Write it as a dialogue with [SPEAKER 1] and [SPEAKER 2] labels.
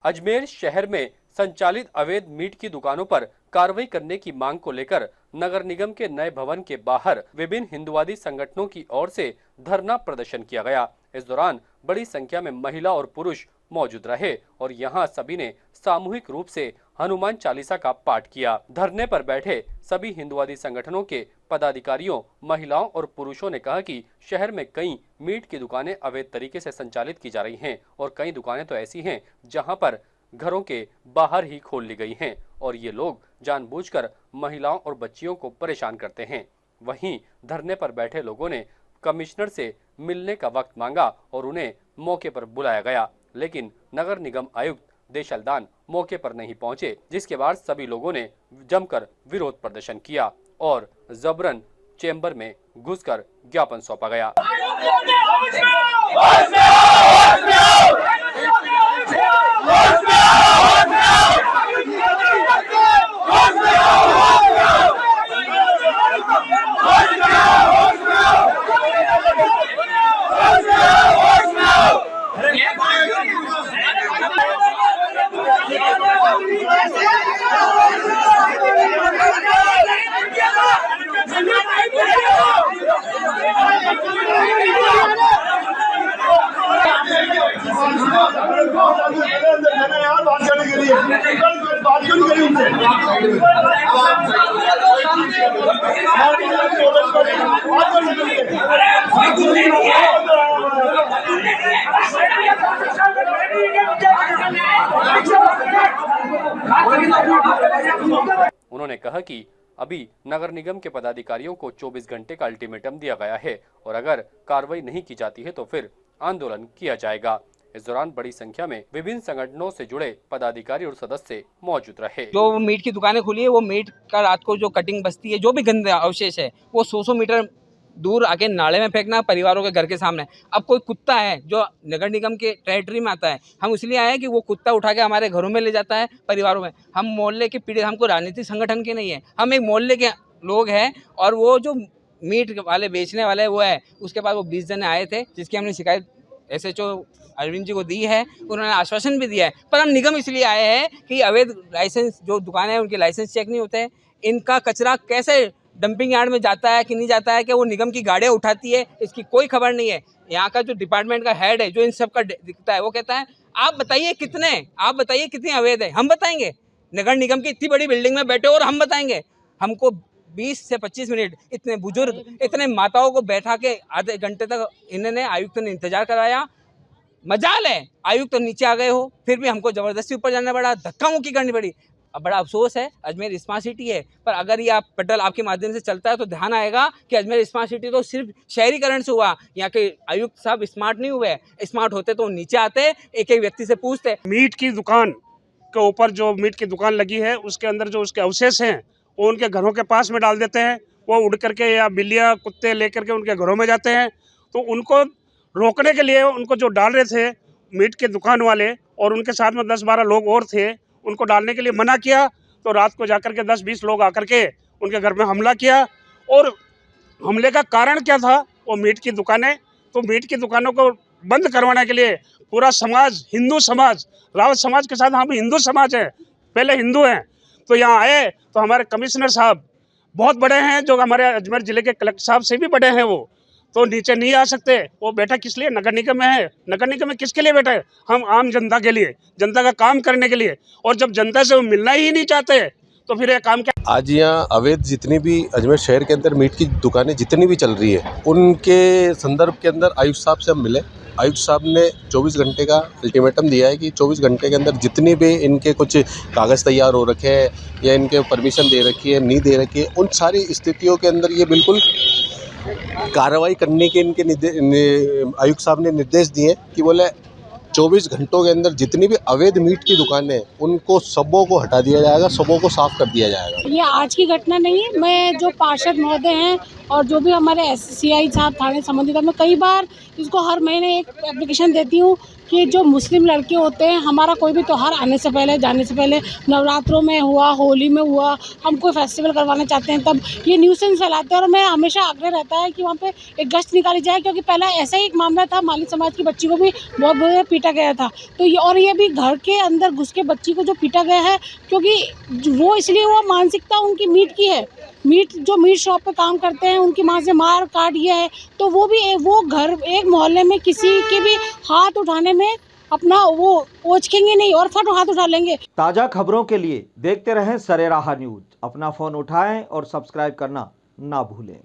[SPEAKER 1] अजमेर शहर में संचालित अवैध मीट की दुकानों पर कार्रवाई करने की मांग को लेकर नगर निगम के नए भवन के बाहर विभिन्न हिंदुवादी संगठनों की ओर से धरना प्रदर्शन किया गया। इस दौरान बड़ी संख्या में महिला और पुरुष मौजूद रहे और यहां सभी ने सामूहिक रूप से हनुमान चालीसा का पाठ किया। धरने पर बैठे सभी हिंदुवादी संगठनों के पदाधिकारियों, महिलाओं और पुरुषों ने कहा कि शहर में कई मीट की दुकानें अवैध तरीके से संचालित की जा रही हैं और कई दुकानें तो ऐसी हैं जहां पर घरों के बाहर ही खोल ली गई हैं और ये लोग जानबूझकर महिलाओं और बच्चियों को परेशान करते हैं। वहीं धरने पर बैठे लोगों ने कमिश्नर से मिलने का वक्त मांगा और उन्हें मौके पर बुलाया गया, लेकिन नगर निगम आयुक्त देशलदान मौके पर नहीं पहुंचे, जिसके बाद सभी लोगों ने जमकर विरोध प्रदर्शन किया और जबरन चेंबर में घुसकर ज्ञापन सौंपा गया। उन्होंने कहा कि अभी नगर निगम के पदाधिकारियों को 24 घंटे का अल्टीमेटम दिया गया है और अगर कार्रवाई नहीं की जाती है तो फिर आंदोलन किया जाएगा। इस दौरान बड़ी संख्या में विभिन्न संगठनों से जुड़े पदाधिकारी और सदस्य मौजूद रहे।
[SPEAKER 2] जो मीट की दुकानें खुली है वो मीट का रात को जो कटिंग बचती है, जो भी गंदे अवशेष है वो 100 मीटर दूर आके नाले में फेंकना परिवारों के घर के सामने। अब कोई कुत्ता है जो नगर निगम के टेरिटरी में आता है, हम इसलिए आए हैं कि वो कुत्ता उठा के हमारे घरों में ले जाता है, परिवारों में। हम मोहल्ले के पीड़ित, हमको राजनीतिक संगठन के नहीं है, हम एक मोहल्ले के लोग हैं। और वो जो मीट वाले बेचने वाले वो है, उसके बाद वो 20 जने आए थे जिसकी हमने शिकायत SHO अरविंद जी को दी है, उन्होंने आश्वासन भी दिया है। पर हम निगम इसलिए आए हैं कि अवैध लाइसेंस जो दुकानें हैं उनके लाइसेंस चेक नहीं होते हैं, इनका कचरा कैसे डंपिंग यार्ड में जाता है कि नहीं जाता है, कि वो निगम की गाड़ियाँ उठाती है, इसकी कोई खबर नहीं है। यहाँ का जो डिपार्टमेंट का हेड है जो इन सब का दिखता है, वो कहता है आप बताइए कितने अवैध है, हम बताएंगे। नगर निगम की इतनी बड़ी बिल्डिंग में बैठे और हम बताएंगे। हमको 20 से 25 मिनट इतने बुजुर्ग, इतने माताओं को बैठा के आधे घंटे तक इन्होंने आयुक्त ने इंतजार कराया। मजाल है आयुक्त तो नीचे आ गए हो, फिर भी हमको जबरदस्ती ऊपर जाना पड़ा, धक्का मुक्की करनी पड़ी। अब बड़ा अफसोस है, अजमेर स्मार्ट सिटी है, पर अगर ये आप पेट्रोल आपके माध्यम से चलता है तो ध्यान आएगा कि अजमेर स्मार्ट सिटी तो सिर्फ शहरीकरण से हुआ। यहाँ के आयुक्त साहब स्मार्ट नहीं हुए, स्मार्ट होते तो नीचे आते, एक एक व्यक्ति से पूछते।
[SPEAKER 3] मीट की दुकान के ऊपर जो मीट की दुकान लगी है उसके अंदर जो उसके अवशेष हैं वो उनके घरों के पास में डाल देते हैं, वो उड़ करके या बिल्लियाँ कुत्ते लेकर के उनके घरों में जाते हैं। तो उनको रोकने के लिए उनको जो डाल रहे थे मीट के दुकान वाले और उनके साथ में 10-12 लोग और थे, उनको डालने के लिए मना किया। तो रात को जाकर के 10-20 लोग आकर के उनके घर में हमला किया। और हमले का कारण क्या था? वो मीट की दुकानें। तो मीट की दुकानों को बंद करवाने के लिए पूरा समाज, हिंदू समाज, रावत समाज के साथ हम हिंदू समाज हैं, पहले हिंदू हैं, तो यहाँ आए। तो हमारे कमिश्नर साहब बहुत बड़े हैं, जो हमारे अजमेर जिले के कलेक्टर साहब से भी बड़े हैं, वो तो नीचे नहीं आ सकते। वो बैठा किस लिए? नगर निगम में है। नगर निगम में किसके लिए बैठा है? हम आम जनता के लिए, जनता का काम करने के लिए। और जब जनता से वो मिलना ही नहीं चाहते तो फिर ये काम क्या?
[SPEAKER 4] आज यहाँ अवैध जितनी भी अजमेर शहर के अंदर मीट की दुकानें जितनी भी चल रही है, उनके संदर्भ के अंदर आयुक्त साहब से हम मिले। आयुक्त साहब ने 24 घंटे का अल्टीमेटम दिया है कि 24 घंटे के अंदर जितनी भी इनके कुछ कागज़ तैयार हो रखे हैं या इनके परमिशन दे रखी है, नहीं दे रखी है, उन सारी स्थितियों के अंदर ये बिल्कुल कार्रवाई करने के इनके आयुक्त साहब ने निर्देश दिए कि बोले 24 घंटों के अंदर जितनी भी अवैध मीट की दुकानें हैं उनको सबों को हटा दिया जाएगा, सबों को साफ कर दिया जाएगा।
[SPEAKER 5] ये आज की घटना नहीं है। मैं जो पार्षद महोदय हैं और जो भी हमारे CI साहब थाने संबंधित, मैं कई बार इसको हर महीने एक एप्लीकेशन देती हूँ कि जो मुस्लिम लड़के होते हैं, हमारा कोई भी त्यौहार आने से पहले, जाने से पहले, नवरात्रों में हुआ, होली में हुआ, हम कोई फेस्टिवल करवाना चाहते हैं तब ये न्यूसेंस फैलाते हैं। और मैं हमेशा आग्रह रहता है कि वहाँ पे एक गश्त निकाली जाए, क्योंकि पहला ऐसा ही एक मामला था, माली समाज की बच्ची को भी बहुत बुरे पीटा गया था। तो ये भी घर के अंदर घुस के बच्ची को जो पीटा गया है, क्योंकि वो इसलिए वो मानसिकता उनकी मीट की है, जो मीट शॉप पे काम करते हैं उनकी माँ से मार काट ये है, तो वो घर एक मोहल्ले में किसी के भी हाथ उठाने में अपना वो ओछकेंगे नहीं और फट हाथ उठा लेंगे।
[SPEAKER 6] ताज़ा खबरों के लिए देखते रहें सरेराह न्यूज। अपना फ़ोन उठाएं और सब्सक्राइब करना ना भूलें।